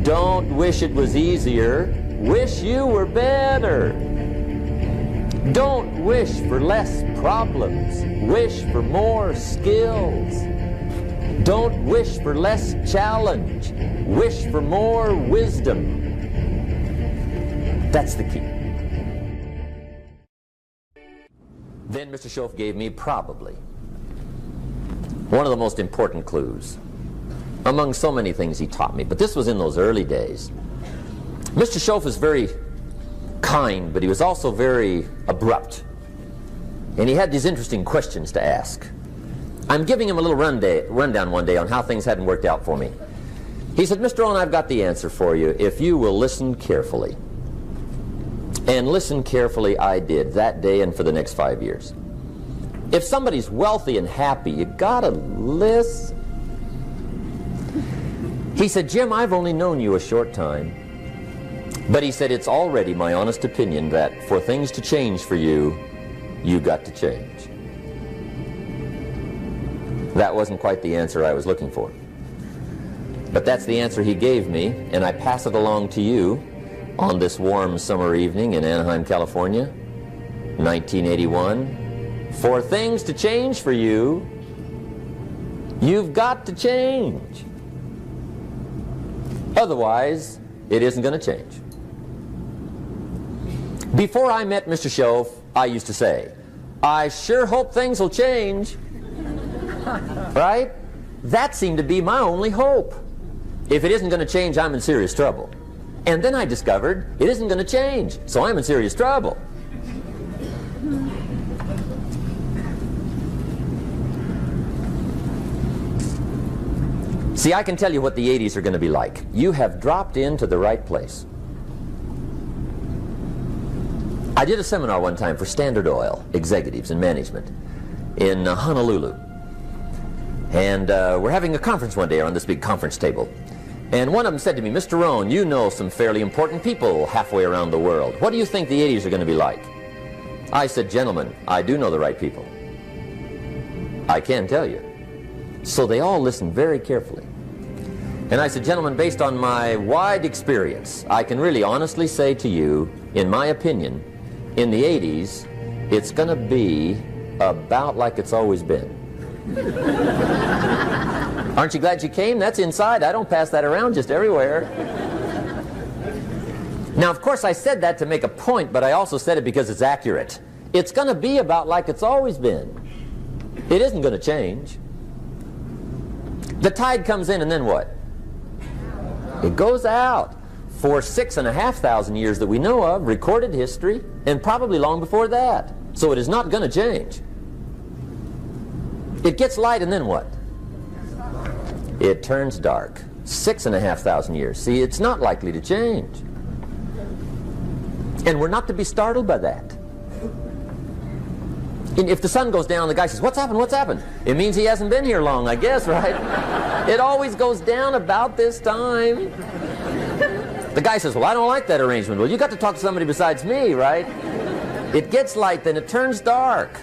Don't wish it was easier. Wish you were better. Don't wish for less problems. Wish for more skills. Don't wish for less challenge. Wish for more wisdom. That's the key. Then Mr. Shoaff gave me probably one of the most important clues among so many things he taught me, but this was in those early days. Mr. Shoaff was very kind, but he was also very abrupt. And he had these interesting questions to ask. I'm giving him a little rundown one day on how things hadn't worked out for me. He said, Mr. Rohn, I've got the answer for you if you will listen carefully. And listen carefully I did that day and for the next 5 years. If somebody's wealthy and happy, you gotta listen. He said, Jim, I've only known you a short time. But he said, it's already my honest opinion that for things to change for you, you got to change. That wasn't quite the answer I was looking for. But that's the answer he gave me, and I pass it along to you on this warm summer evening in Anaheim, California, 1981. For things to change for you, you've got to change. Otherwise, it isn't going to change. Before I met Mr. Shoaff, I used to say, I sure hope things will change. Right? That seemed to be my only hope. If it isn't going to change, I'm in serious trouble. And then I discovered it isn't going to change, so I'm in serious trouble. See, I can tell you what the 80s are going to be like. You have dropped into the right place. I did a seminar one time for Standard Oil executives and management in Honolulu. And we're having a conference one day on this big conference table. And one of them said to me, Mr. Rohn, you know some fairly important people halfway around the world. What do you think the 80s are going to be like? I said, gentlemen, I do know the right people. I can tell you. So they all listened very carefully. And I said, gentlemen, based on my wide experience, I can really honestly say to you, in my opinion, in the 80s, it's going to be about like it's always been. Aren't you glad you came? That's inside. I don't pass that around just everywhere. Now, of course, I said that to make a point, but I also said it because it's accurate. It's going to be about like it's always been. It isn't going to change. The tide comes in, and then what? It goes out. For 6,500 years that we know of, recorded history, and probably long before that. So it is not going to change. It gets light, and then what? It turns dark. 6,500 years. See, it's not likely to change. And we're not to be startled by that. And if the sun goes down, the guy says, what's happened, what's happened? It means he hasn't been here long, I guess, right? It always goes down about this time. The guy says, well, I don't like that arrangement. Well, you got to talk to somebody besides me, right? It gets light, then it turns dark.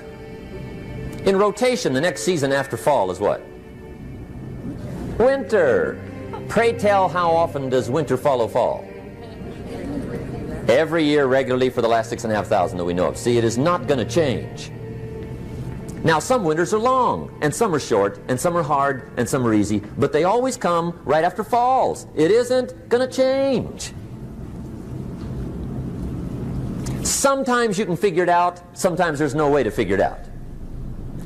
In rotation, the next season after fall is what? Winter. Pray tell, how often does winter follow fall? Every year regularly for the last 6,500 that we know of. See, it is not going to change. Now, some winters are long, and some are short, and some are hard, and some are easy, but they always come right after falls. It isn't going to change. Sometimes you can figure it out, sometimes there's no way to figure it out.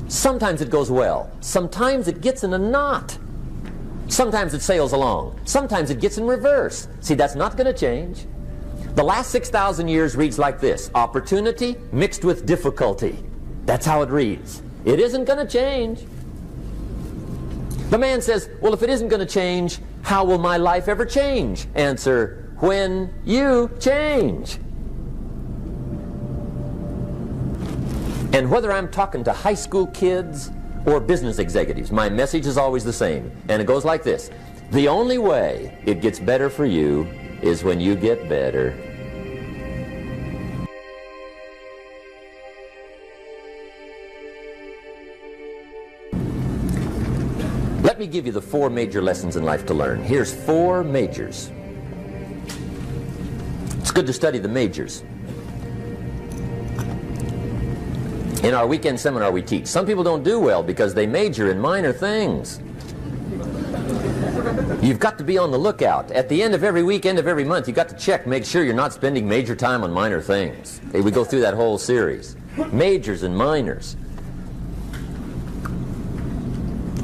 Sometimes it goes well, sometimes it gets in a knot. Sometimes it sails along, sometimes it gets in reverse. See, that's not going to change. The last 6,000 years reads like this: opportunity mixed with difficulty. That's how it reads. It isn't going to change. The man says, well, if it isn't going to change, how will my life ever change? Answer, when you change. And whether I'm talking to high school kids or business executives, my message is always the same. And it goes like this: the only way it gets better for you is when you get better. Let me give you the 4 major lessons in life to learn. Here's 4 majors. It's good to study the majors. In our weekend seminar we teach, some people don't do well because they major in minor things. You've got to be on the lookout. At the end of every week, end of every month, you've got to check, make sure you're not spending major time on minor things. We go through that whole series. Majors and minors.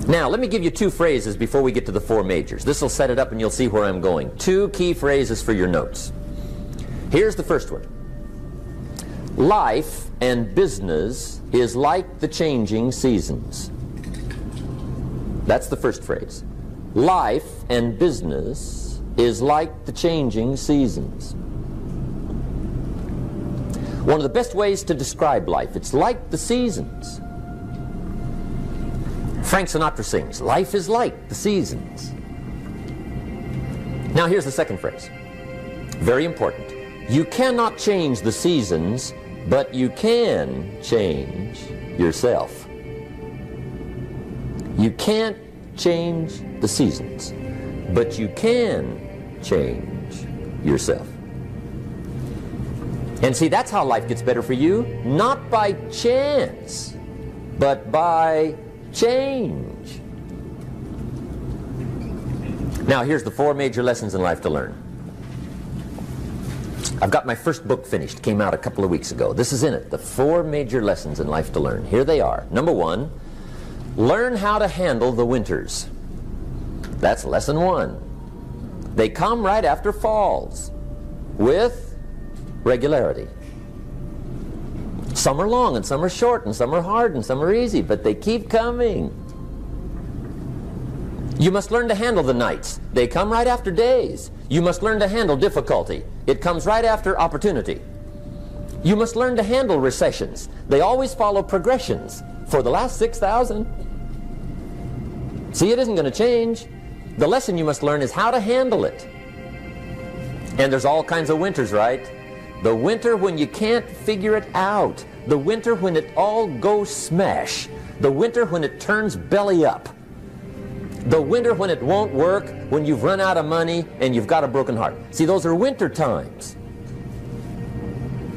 Now, let me give you two phrases before we get to the four majors. This will set it up and you'll see where I'm going. Two key phrases for your notes. Here's the first one. Life and business is like the changing seasons. That's the first phrase. Life and business is like the changing seasons. One of the best ways to describe life, it's like the seasons. Frank Sinatra sings, life is like the seasons. Now here's the second phrase. Very important. You cannot change the seasons, but you can change yourself. You can't change the seasons, but you can change yourself. And see, that's how life gets better for you, not by chance, but by change. Now, here's the four major lessons in life to learn. I've got my first book finished, came out a couple of weeks ago. This is in it, the four major lessons in life to learn. Here they are. Number one, learn how to handle the winters. That's lesson one. They come right after falls with regularity. Some are long and some are short and some are hard and some are easy, but they keep coming. You must learn to handle the nights. They come right after days. You must learn to handle difficulty. It comes right after opportunity. You must learn to handle recessions. They always follow progressions for the last 6,000. See, it isn't going to change. The lesson you must learn is how to handle it. And there's all kinds of winters, right? The winter when you can't figure it out. The winter when it all goes smash. The winter when it turns belly up. The winter when it won't work, when you've run out of money and you've got a broken heart. See, those are winter times.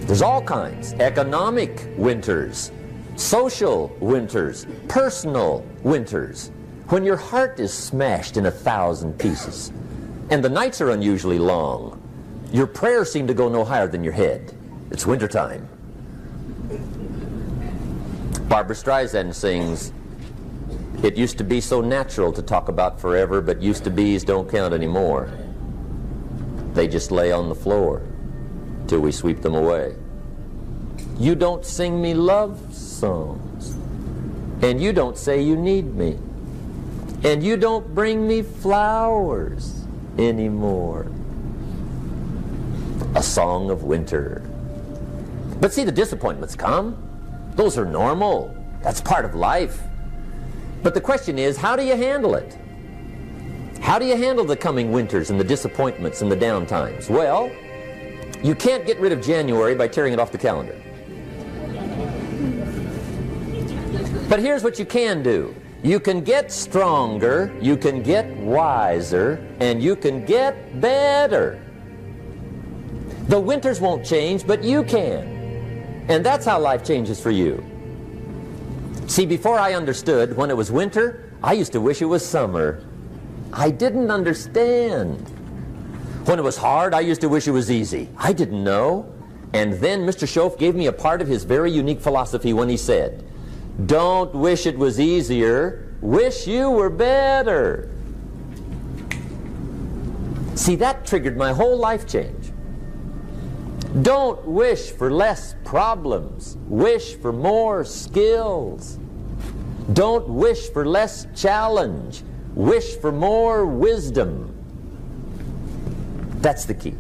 There's all kinds. Economic winters, social winters, personal winters. When your heart is smashed in 1,000 pieces and the nights are unusually long, your prayers seem to go no higher than your head. It's wintertime. Barbra Streisand sings, "It used to be so natural to talk about forever, but used to be's don't count anymore. They just lay on the floor till we sweep them away. You don't sing me love songs, and you don't say you need me, and you don't bring me flowers anymore." A song of winter. But see, the disappointments come. Those are normal. That's part of life. But the question is, how do you handle it? How do you handle the coming winters and the disappointments and the down times? Well, you can't get rid of January by tearing it off the calendar. But here's what you can do. You can get stronger, you can get wiser, and you can get better. The winters won't change, but you can. And that's how life changes for you. See, before I understood, when it was winter, I used to wish it was summer. I didn't understand. When it was hard, I used to wish it was easy. I didn't know. And then Mr. Shoaff gave me a part of his very unique philosophy when he said, "Don't wish it was easier, wish you were better." See, that triggered my whole life change. Don't wish for less problems, wish for more skills. Don't wish for less challenge, wish for more wisdom. That's the key.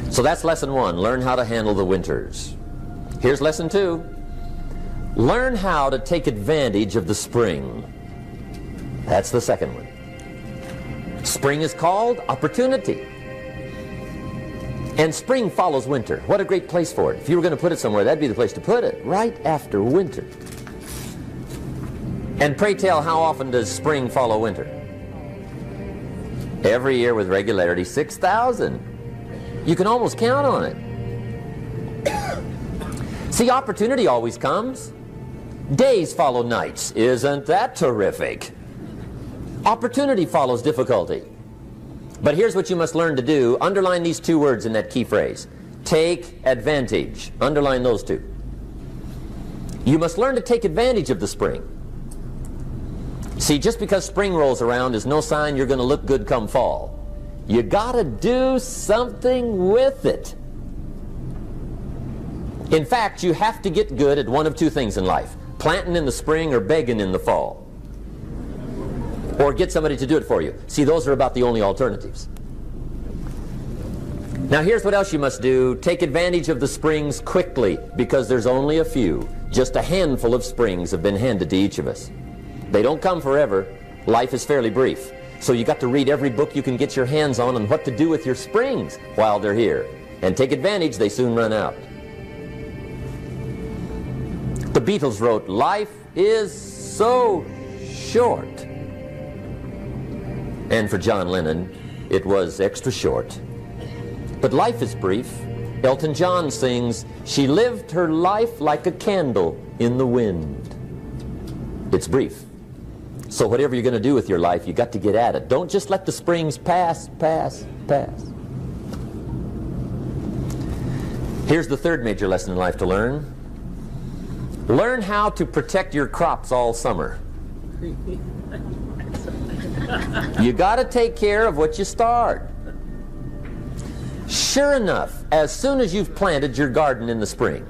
So that's lesson one, learn how to handle the winters. Here's lesson two, learn how to take advantage of the spring. That's the second one. Spring is called opportunity. And spring follows winter. What a great place for it. If you were going to put it somewhere, that'd be the place to put it, right after winter. And pray tell, how often does spring follow winter? Every year with regularity, 6,000. You can almost count on it. See, opportunity always comes. Days follow nights. Isn't that terrific? Opportunity follows difficulty. But here's what you must learn to do. Underline these two words in that key phrase. Take advantage. Underline those two. You must learn to take advantage of the spring. See, just because spring rolls around is no sign you're going to look good come fall. You got to do something with it. In fact, you have to get good at one of two things in life. Planting in the spring or begging in the fall. Or get somebody to do it for you. See, those are about the only alternatives. Now here's what else you must do. Take advantage of the springs quickly, because there's only a few. Just a handful of springs have been handed to each of us. They don't come forever. Life is fairly brief. So you got to read every book you can get your hands on what to do with your springs while they're here. And take advantage, they soon run out. The Beatles wrote, "Life is so short." And for John Lennon, it was extra short. But life is brief. Elton John sings, "She lived her life like a candle in the wind." It's brief. So whatever you're going to do with your life, you got to get at it. Don't just let the springs pass. Here's the third major lesson in life to learn. Learn how to protect your crops all summer. You got to take care of what you start. Sure enough, as soon as you've planted your garden in the spring,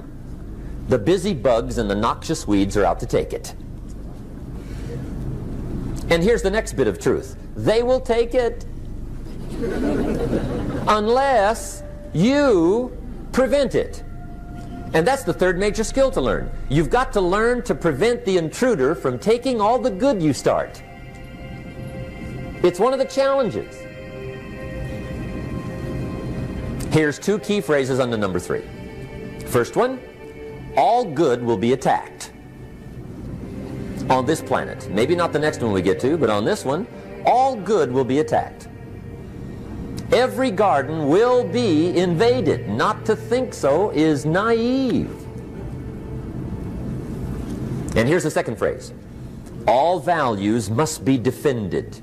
the busy bugs and the noxious weeds are out to take it. And here's the next bit of truth. They will take it unless you prevent it. And that's the third major skill to learn. You've got to learn to prevent the intruder from taking all the good you start. It's one of the challenges. Here's two key phrases under number 3. First one, all good will be attacked. On this planet. Maybe not the next one we get to, but on this one, all good will be attacked. Every garden will be invaded. Not to think so is naive. And here's the second phrase. All values must be defended.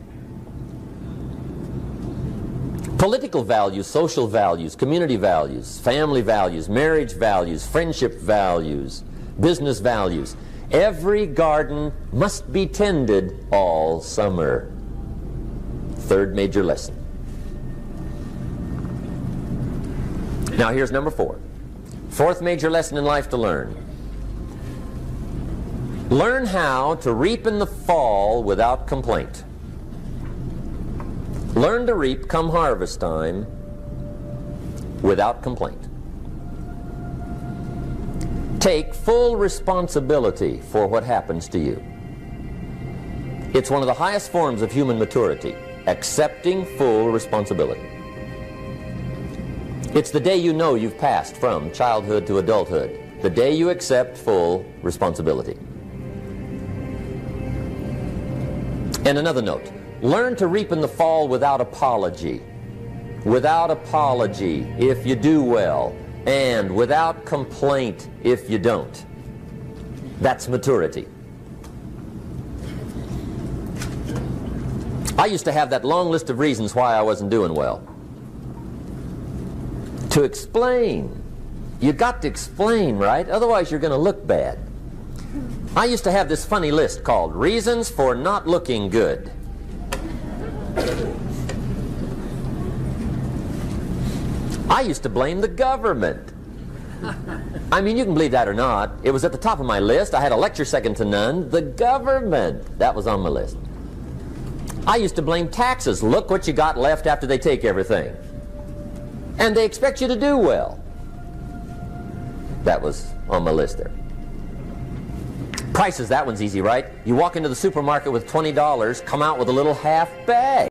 Political values, social values, community values, family values, marriage values, friendship values, business values. Every garden must be tended all summer. Third major lesson. Now here's number 4. Fourth major lesson in life to learn. Learn how to reap in the fall without complaint. Learn to reap come harvest time without complaint. Take full responsibility for what happens to you. It's one of the highest forms of human maturity, accepting full responsibility. It's the day you know you've passed from childhood to adulthood, the day you accept full responsibility. And another note, learn to reap in the fall without apology. Without apology if you do well, and without complaint if you don't. That's maturity. I used to have that long list of reasons why I wasn't doing well. To explain. You got to explain, right? Otherwise you're going to look bad. I used to have this funny list called Reasons for Not Looking Good. I used to blame the government. I mean, you can believe that or not. It was at the top of my list. I had a lecture second to none. The government. That was on my list. I used to blame taxes. Look what you got left after they take everything. And they expect you to do well. That was on my list there. Prices, that one's easy, right? You walk into the supermarket with $20, come out with a little half bag.